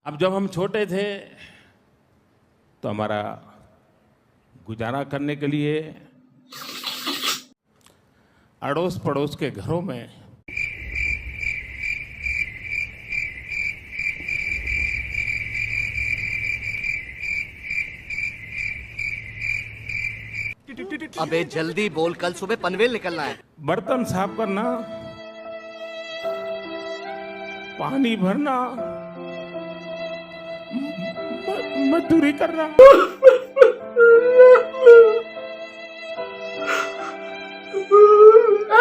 अब जब हम छोटे थे तो हमारा गुजारा करने के लिए अड़ोस पड़ोस के घरों में अबे जल्दी बोल, कल सुबह पनवेल निकलना है। बर्तन साफ करना, पानी भरना, मजदूरी करना।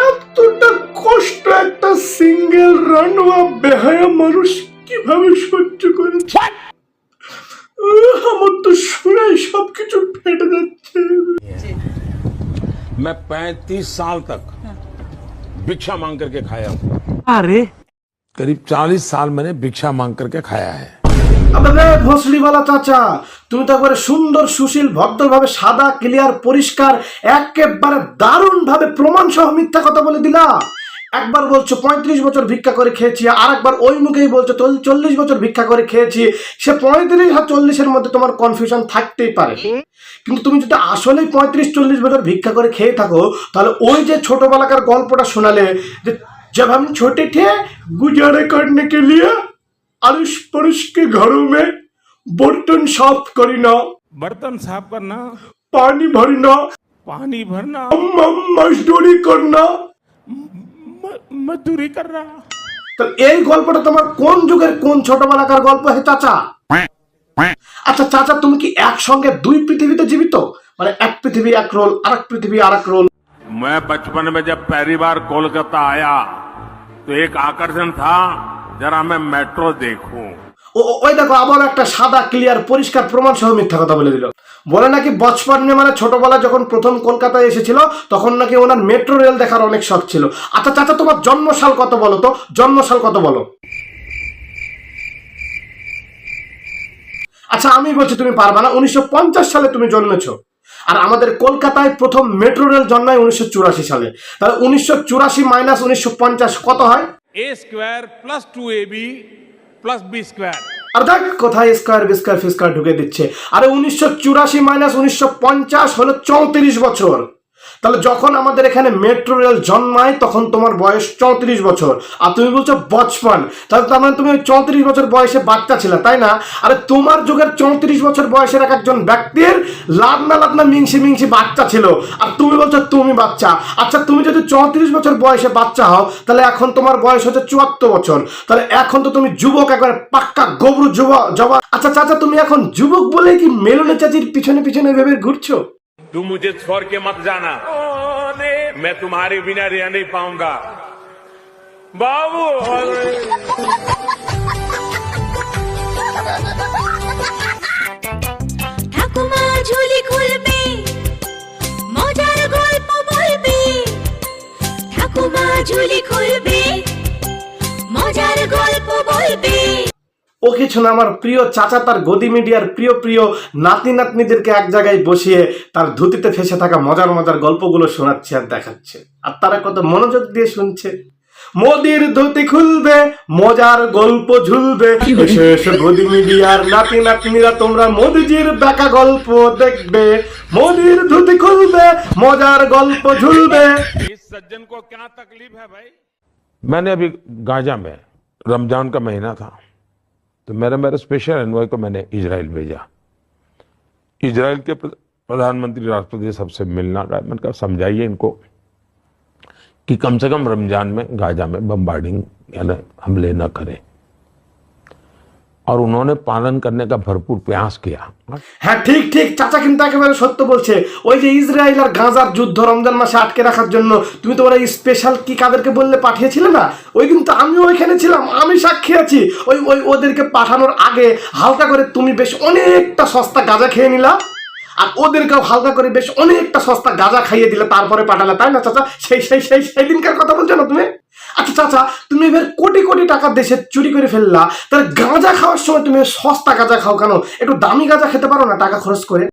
এতটা কষ্ট একটা সিঙ্গেল রান্না বেহায়া মানুষ কিভাবে সহ্য করেছে? আমার তো শুনে সবকিছু ফেটে যাচ্ছে। मैं 35 साल तक भिक्षा मांग करके खाया हूँ। अरे करीब 40 साल मैंने भिक्षा मांग करके खाया है। আবে ভোসলিওয়ালা চাচা, তুমি তো একবারে সুন্দর সুশীল ভদ্রভাবে সাদা ক্লিয়ার পরিষ্কার একেবারে দারুণ ভাবে প্রমাণ সহ মিথ্যা কথা বলে দিলা। একবার বলছো 35 বছর ভিক্ষা করে খেয়েছি, আর একবার ওই মুখেই বলছো 40 বছর ভিক্ষা করে খেয়েছি। সে 35 আর 40 এর মধ্যে তোমার কনফিউশন থাকতেই পারে, কিন্তু তুমি যদি আসলেই 35-40 বছর ভিক্ষা করে খেয়ে থাকো, তাহলে ওই যে ছোটবেলাকার গল্পটা শোনালে যে जब हम छोटे थे गुजारा करने के लिए अड़ोस पड़ोस के घरों में बर्तन साफ करना, बर्तन साफ करना, पानी भरना, मजदूरी करना, मजदूरी करना। তো এই গল্পটা তোমার কোন যুগের কোন ছোটবেলাকার গল্প হে চাচা? আচ্ছা চাচা, তুমি কি একসঙ্গে দুই পৃথিবীতে জীবিত? মানে এক পৃথিবী এক রোল, আরেক পৃথিবী আরেক রোল। मैं बचपन में जब पहली बार कोलकाता आया तो एक आकर्षण था, जरा मैं मेट्रो देखूं। ওই দেখো আবার একটা সাদা ক্লিয়ার পরিষ্কার প্রমাণ সহ মিথ্যা কথা বলে দিল। বলে নাকি বচপন মানে ছোটবেলা যখন প্রথম কলকাতায় এসেছিল তখন নাকি ওনার মেট্রো রেল দেখার অনেক শখ ছিল। আচ্ছা চাচা, তোমার জন্মসাল কত বলো তো? জন্মসাল কত বলো? আচ্ছা আমি বলছি তুমি পারবা না। 1950 সালে তুমি জন্মেছো, আর আমাদের কলকাতায় প্রথম মেট্রো রেল জন্মায় 1984 সালে। তাহলে 1984 মাইনাস 1950 কত হয়? a square plus 2ab plus b square. আর দেখ কোথায় স্কয়ার বিস্কয়ার ফিস্কয়ার ঢুকে দিচ্ছে। আরে 1984 মাইনাস 1950 হলো 34 বছর। তাহলে যখন আমাদের এখানে মেট্রো রেল জন্মায় তখন তোমার বয়স 34 বছর, আর তুমি বলছো বচপন। তাহলে তার মানে তুমি 34 বছর বয়সে বাচ্চা ছিলে, তাই না? আরে তোমার যুগের 34 বছর বয়সের এক একজন ব্যক্তির লাদনা মিংসি বাচ্চা ছিল, আর তুমি বলছো তুমি বাচ্চা। আচ্ছা তুমি যদি 34 বছর বয়সে বাচ্চা হও, তাহলে এখন তোমার বয়স হচ্ছে 74 বছর। তাহলে এখন তো তুমি যুবক, একবারে পাক্কা গবরু জবা। আচ্ছা চাচা, তুমি এখন যুবক বলে কি মেলনে চাচির পিছনে পিছনে ভেবে ঘুরছো? तुम मुझे छोड़ के मत जाना, मैं तुम्हारे बिना रह नहीं पाऊंगा बाबू। ঠাকুমা ঝুলি খুলবে, মজার গল্প বলবে। ঠাকুমা ঝুলি খুলবে, মজার গল্প বলবে। ও কিছু না, আমার প্রিয় চাচা তার গদি মিডিয়ার প্রিয় নাতি নাতনিদেরকে এক জায়গায় বসিয়ে তার ধুতিতে ফেসে থাকা মজার গল্পগুলো শোনাচ্ছে আর দেখাচ্ছে, আর তারা কত মনোযোগ দিয়ে শুনছে। মোদির ধুতি খুলবে, মজার গল্প ঝুলবে। শেষ গদি মিডিয়ার নাতি নাতনিরা তোমরা মোদিজির বেকা গল্প দেখবে। মোদির ধুতি খুলবে, মজার গল্প ঝুলবে। इस सज्जन को क्या तकलीफ है भाई? मैंने अभी गाजा में रमजान का महीना था, तो मेरे स्पेशल एनवॉय को मैंने इजराइल भेजा। इजराइल के प्रधानमंत्री राष्ट्रपति सबसे मिलना का, मैंने कहा समझाइए इनको कि कम से कम रमजान में गाजा में बम्बार्डिंग यानी हमले न करें, और उन्होंने पालन करने का भरपूर प्रयास किया। হ্যাঁ ঠিক চাচা কিন্তু একেবারে সত্য বলছে। ওই যে ইসরায়েল আর গাজার যুদ্ধ রমজান মাসে আটকে রাখার জন্য তুমি তোমার এই স্পেশাল কি কাদেরকে বললে পাঠিয়েছিলে না, ওই কিন্তু আমিও ওইখানে ছিলাম, আমি সাক্ষী আছি। ওই ওদেরকে পাঠানোর আগে হালকা করে তুমি বেশ অনেকটা সস্তা গাঁজা খেয়ে নিলা, আর ওদেরকেও হালকা করে বেশ অনেকটা সস্তা গাঁজা খাইয়ে দিলে, তারপরে পাঠালে, তাই না চাচা? সেই দিনকার কথা বলছো না তুমি? আচ্ছা চাচা, তুমি এবার কোটি টাকা দেশে চুরি করে ফেললা, তাহলে গাঁজা খাওয়ার সময় তুমি সস্তা গাঁজা খাও কেন? একটু দামি গাঁজা খেতে পারো না টাকা খরচ করে?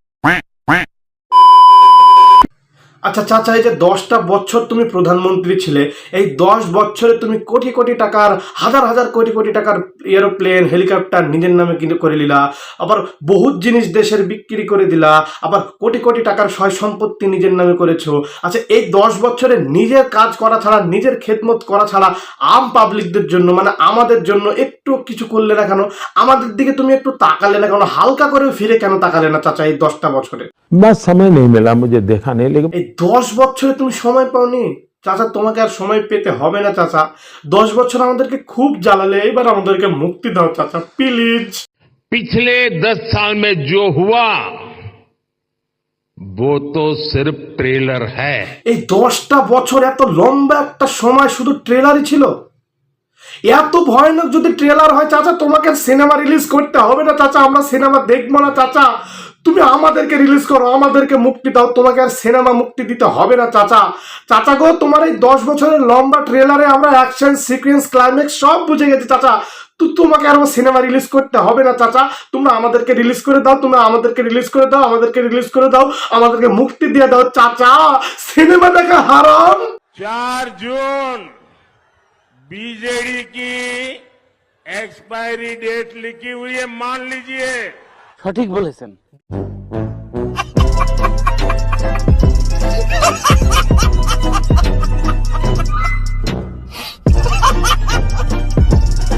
আচ্ছা চাচা, এই যে 10টা বছর তুমি প্রধানমন্ত্রী ছিলে, এই 10 বছরে তুমি কোটি কোটি টাকার, হাজার হাজার কোটি কোটি টাকার এরোপ্লেন, হেলিকপ্টার নিজের নামে কিনে করে নিলা, আবার বহুত জিনিস দেশের বিক্রি করে দিলা, আবার কোটি কোটি টাকার সয় সম্পত্তি নিজের নামে করেছো। আচ্ছা, এই 10 বছরে নিজের কাজ করা ছাড়া, নিজের খেদমত করা ছাড়া আম পাবলিকদের জন্য, মানে আমাদের জন্য একটু কিছু করলে না কেন? আমাদের দিকে তুমি একটু তাকালে না কেন? হালকা করে ফিরে কেন তাকালে না চাচা এই 10টা বছরে? बस समय नहीं मिला, मुझे देखा नहीं, लेकिन এই 10 বছরে তুমি সময় পাওনি চাচা? তোমাকে আর সময় পেতে হবে না চাচা। 10 বছর আমাদেরকে খুব জ্বালালে, এবার আমাদেরকে মুক্তি দাও চাচা, প্লিজ। पिछले 10 साल में जो हुआ वो तो सिर्फ ट्रेलर है। এই 10টা বছর এত লম্বা একটা সময় শুধু ট্রেলারই ছিল? এত ভয়ানক যদি ট্রেলার হয় চাচা, তোমাকে সিনেমা রিলিজ করতে হবে না চাচা, আমরা সিনেমা দেখবো না চাচা। তুমি আমাদেরকে রিলিজ করো, আমাদেরকে মুক্তি দাও, তোমাকে আর সিনেমা মুক্তি দিতে হবে না চাচা। চাচা গো, তোমার এই 10 বছরের লম্বা ট্রেলারে আমরা অ্যাকশন সিকোয়েন্স, ক্লাইম্যাক্স সব বুঝে গেছি চাচা। তোমাকে আর সিনেমা রিলিজ করতে হবে না চাচা, তোমরা আমাদেরকে রিলিজ করে দাও, তোমরা আমাদেরকে রিলিজ করে দাও, আমাদেরকে রিলিজ করে দাও, আমাদেরকে মুক্তি দিয়ে দাও চাচা। সিনেমা দেখা হারাম। 4 जून बीजेडी की एक्सपायरी डेट लिखी हुई है, मान लीजिए। সঠিক বলেছেন।